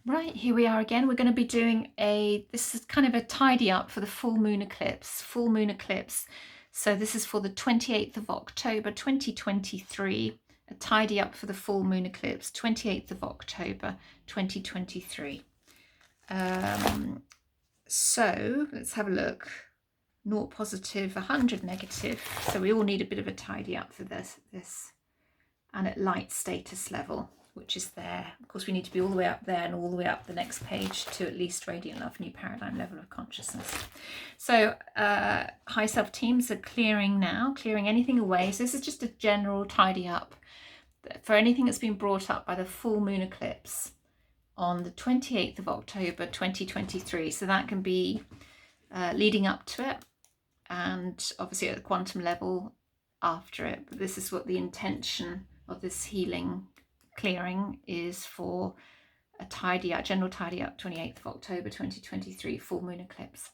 Right, here we are again. We're going to be doing this is kind of a tidy up for the full moon eclipse. So this is for the 28th of October 2023, a tidy up for the full moon eclipse, 28th of October 2023. So let's have a look. 0 positive, 100 negative. So we all need a bit of a tidy up for this. And at light status level, which is there. Of course, we need to be all the way up there and all the way up the next page to at least radiant love, new paradigm level of consciousness. So high self teams are clearing now, clearing anything away. So this is just a general tidy up for anything that's been brought up by the full moon eclipse on the 28th of October 2023. So that can be leading up to it and obviously at the quantum level after it. But this is what the intention of this healing clearing is for a tidy up, general tidy up, 28th of October 2023, full moon eclipse.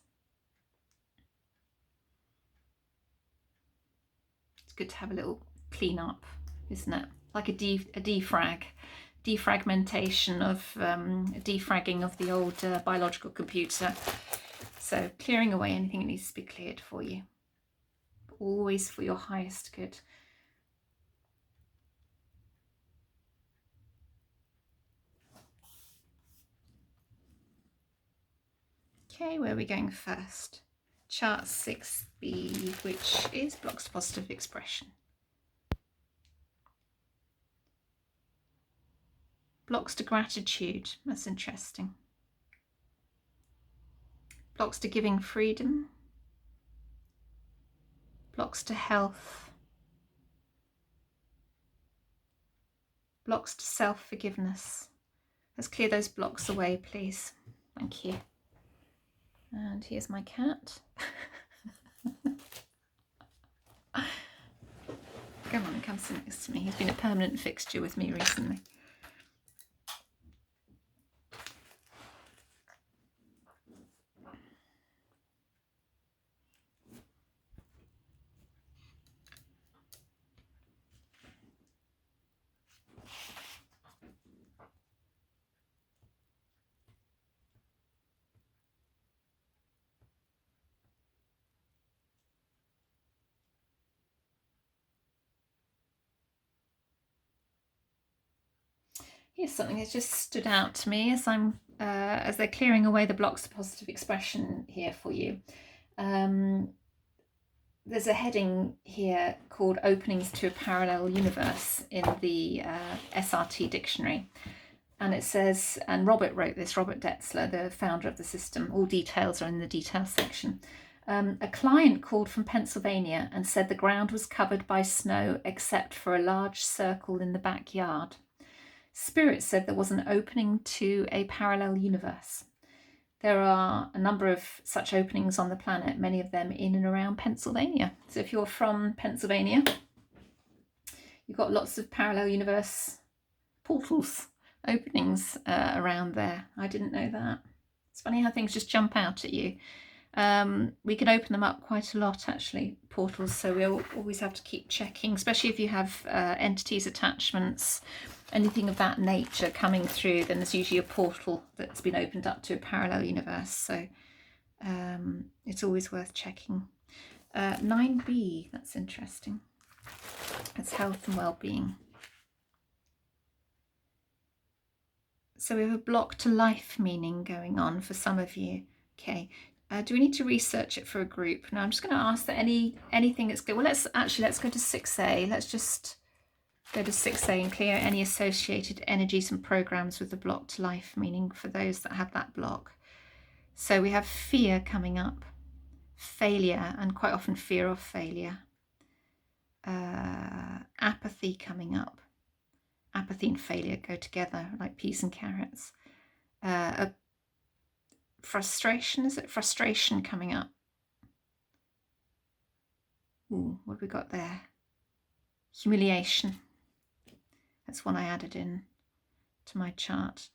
It's good to have a little clean up, isn't it? Like a defragmentation of defragging of the old biological computer. So clearing away anything that needs to be cleared for you, always for your highest good. Okay, where are we going first? Chart 6B, which is blocks to positive expression. Blocks to gratitude, that's interesting. Blocks to giving freedom. Blocks to health. Blocks to self-forgiveness. Let's clear those blocks away, please. Thank you. And here's my cat. Come on, come sit next to me. He's been a permanent fixture with me recently. Here's something that's just stood out to me as as they're clearing away the blocks of positive expression here for you. There's a heading here called Openings to a Parallel Universe in the SRT dictionary. And it says, and Robert wrote this, Robert Detzler, the founder of the system. All details are in the details section. A client called from Pennsylvania and said the ground was covered by snow except for a large circle in the backyard. Spirit said there was an opening to a parallel universe. There are a number of such openings on the planet, many of them in and around Pennsylvania. So if you're from Pennsylvania, you've got lots of parallel universe portals, openings around there. I didn't know that. It's funny how things just jump out at you. We can open them up quite a lot, actually, portals, so we'll always have to keep checking, especially if you have entities, attachments, anything of that nature coming through, then there's usually a portal that's been opened up to a parallel universe, so it's always worth checking. 9B, that's interesting. That's health and well-being. So we have a block to life meaning going on for some of you. Okay. Do we need to research it for a group? Now I'm just going to ask that anything that's good. Well, let's go to 6A. Let's just go to 6A and clear any associated energies and programs with the block to life meaning for those that have that block. So we have fear coming up, failure, and quite often fear of failure. Apathy coming up. Apathy and failure go together like peas and carrots. Frustration, is it? Frustration coming up. Ooh, what have we got there? Humiliation. That's one I added in to my chart.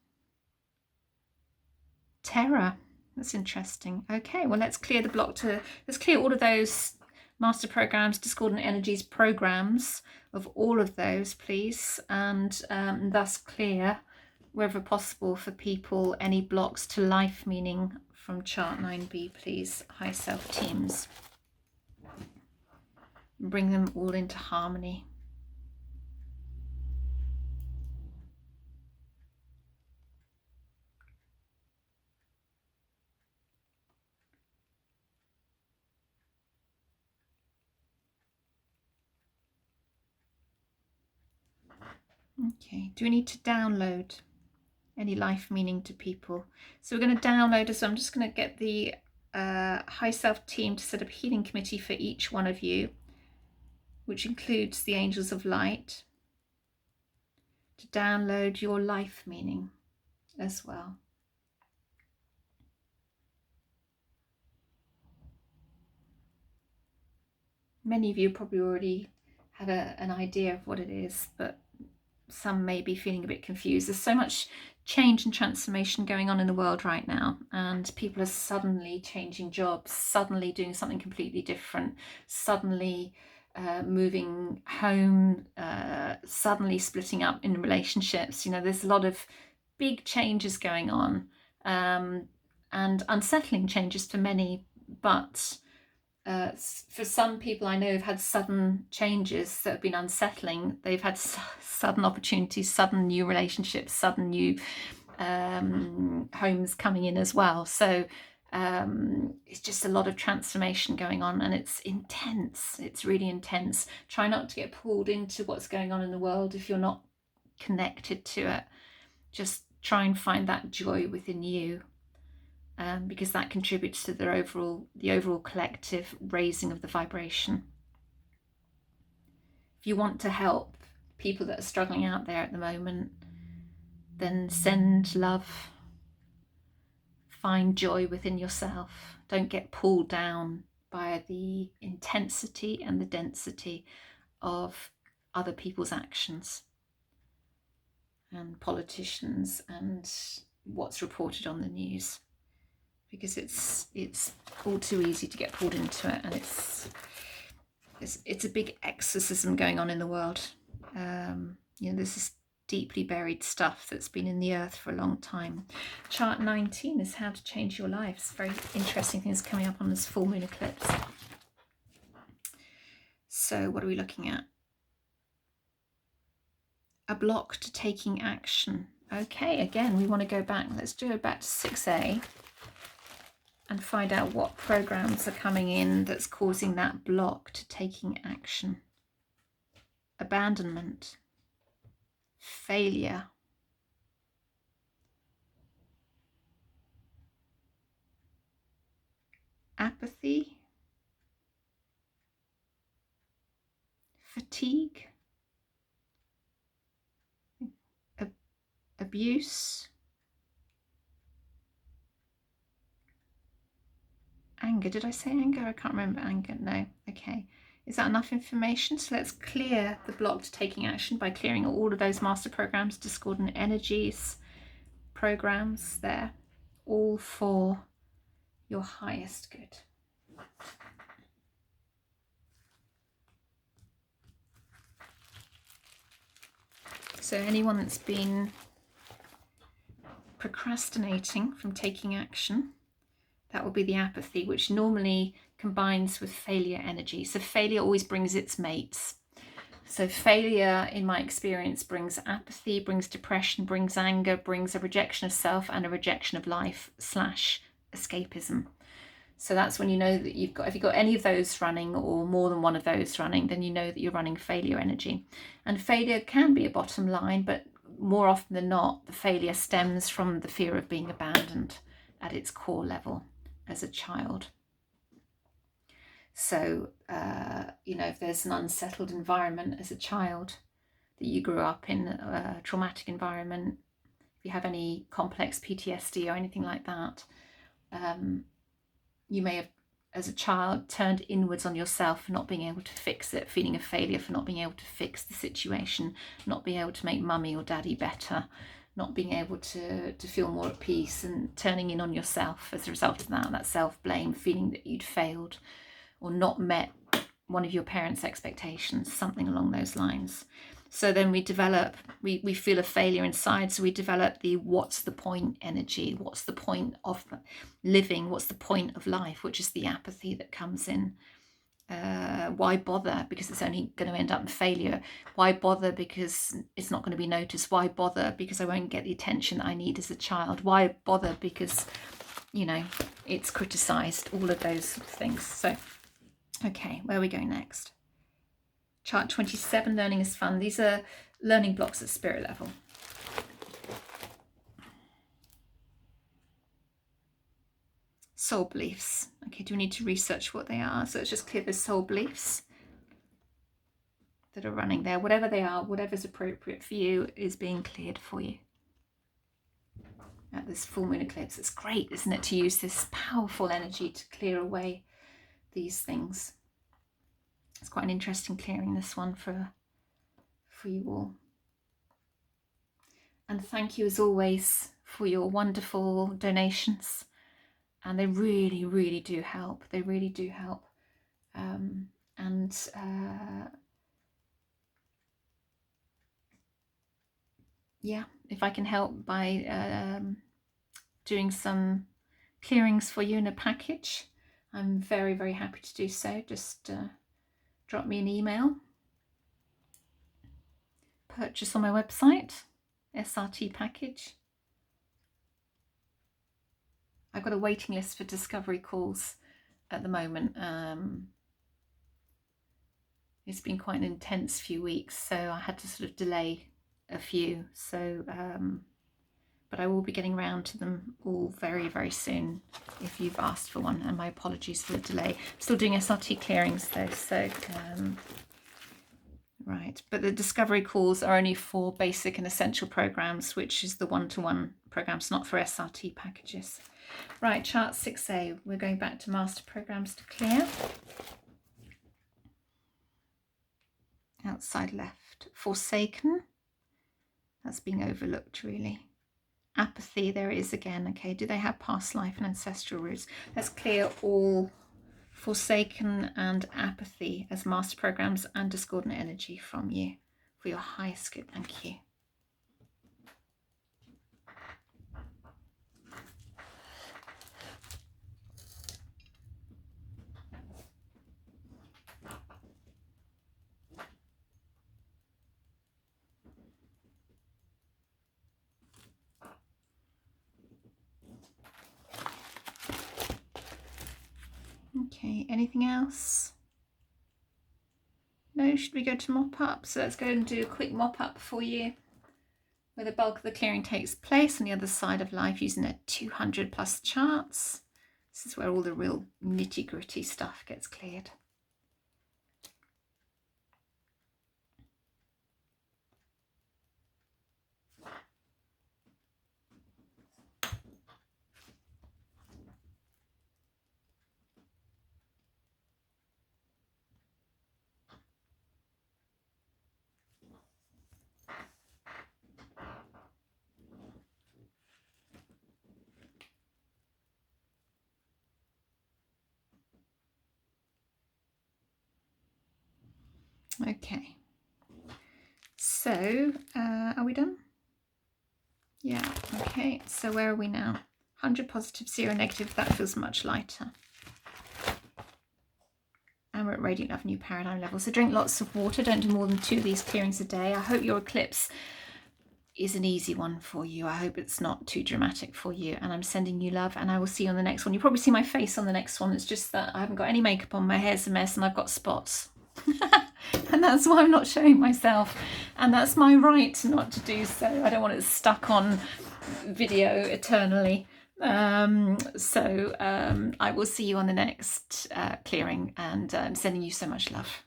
Terror. That's interesting. Okay, well, let's clear let's clear all of those master programs, discordant energies programs of all of those, please, and thus clear wherever possible for people, any blocks to life meaning from chart 9b, please, high self teams. Bring them all into harmony. Okay, do we need to download any life meaning to people? So we're going to download, so I'm just going to get the high self team to set up a healing committee for each one of you, which includes the angels of light, to download your life meaning as well. Many of you probably already have an idea of what it is, but some may be feeling a bit confused. There's so much change and transformation going on in the world right now, and people are suddenly changing jobs, suddenly doing something completely different, suddenly moving home, suddenly splitting up in relationships. You know, there's a lot of big changes going on, and unsettling changes for many, but for some people I know have had sudden changes that have been unsettling. They've had sudden opportunities, sudden new relationships, sudden new homes coming in as well. So it's just a lot of transformation going on, and it's intense. It's really intense. Try not to get pulled into what's going on in the world if you're not connected to it. Just try and find that joy within you. Because that contributes to the overall collective raising of the vibration. If you want to help people that are struggling out there at the moment, then send love, find joy within yourself. Don't get pulled down by the intensity and the density of other people's actions and politicians and what's reported on the news. Because it's all too easy to get pulled into it, and it's a big exorcism going on in the world. You know, this is deeply buried stuff that's been in the earth for a long time. Chart 19 is how to change your lives. Very interesting things coming up on this full moon eclipse. So what are we looking at? A block to taking action. Okay, again, we want to go back. Let's do it back to 6A. And find out what programs are coming in that's causing that block to taking action. Abandonment, failure, apathy, fatigue, abuse, anger. Did I say anger? I can't remember anger. No. Okay. Is that enough information? So let's clear the block to taking action by clearing all of those master programs, discordant energies, programs there, all for your highest good. So anyone that's been procrastinating from taking action, that will be the apathy, which normally combines with failure energy. So failure always brings its mates. So failure, in my experience, brings apathy, brings depression, brings anger, brings a rejection of self and a rejection of life / escapism. So that's when you know that if you've got any of those running or more than one of those running, then you know that you're running failure energy. And failure can be a bottom line, but more often than not, the failure stems from the fear of being abandoned at its core level as a child. So, you know, if there's an unsettled environment as a child that you grew up in, a traumatic environment, if you have any complex PTSD or anything like that, you may have, as a child, turned inwards on yourself for not being able to fix it, feeling a failure for not being able to fix the situation, not being able to make mummy or daddy better, not being able to feel more at peace, and turning in on yourself as a result of that self-blame, feeling that you'd failed or not met one of your parents' expectations, something along those lines. So then we develop, we feel a failure inside. So we develop the what's the point energy. What's the point of living? What's the point of life? Which is the apathy that comes in. Why bother? Because it's only going to end up in failure. Why bother? Because it's not going to be noticed. Why bother? Because I won't get the attention that I need as a child. Why bother? Because, you know, it's criticized. All of those things. So, okay, where are we going next? Chart 27, learning is fun. These are learning blocks at spirit level. Soul beliefs. Okay, do we need to research what they are? So let's just clear the soul beliefs that are running there. Whatever they are, whatever's appropriate for you is being cleared for you. At this full moon eclipse, it's great, isn't it, to use this powerful energy to clear away these things. It's quite an interesting clearing, this one, for you all. And thank you as always for your wonderful donations. And they really, really do help. They really do help. Yeah, if I can help by doing some clearings for you in a package, I'm very, very happy to do so. Just drop me an email. Purchase on my website, SRT package. I've got a waiting list for discovery calls at the moment. It's been quite an intense few weeks, so I had to sort of delay a few. So, but I will be getting around to them all very, very soon if you've asked for one. And my apologies for the delay. Still doing SRT clearings though, so right. But the discovery calls are only for basic and essential programs, which is the one-to-one programs, not for SRT packages. Right, chart 6A. We're going back to master programs to clear. Outside left. Forsaken. That's being overlooked, really. Apathy, there it is again. Okay, do they have past life and ancestral roots? Let's clear all Forsaken and Apathy as master programs and discordant energy from you for your highest good. Thank you. Okay, anything else? No, should we go to mop up? So let's go and do a quick mop up for you, where the bulk of the clearing takes place on the other side of life using their 200 plus charts. This is where all the real nitty gritty stuff gets cleared. Okay, so are we done? Yeah, okay, so where are we now? 100 positive, 0 negative. That feels much lighter. And we're at radiant love, new paradigm level. So drink lots of water. Don't do more than 2 of these clearings a day. I hope your eclipse is an easy one for you. I hope it's not too dramatic for you. And I'm sending you love, and I will see you on the next one. You'll probably see my face on the next one. It's just that I haven't got any makeup on. My hair's a mess and I've got spots. And that's why I'm not showing myself. And that's my right not to do so. I don't want it stuck on video eternally. I will see you on the next clearing, and I'm sending you so much love.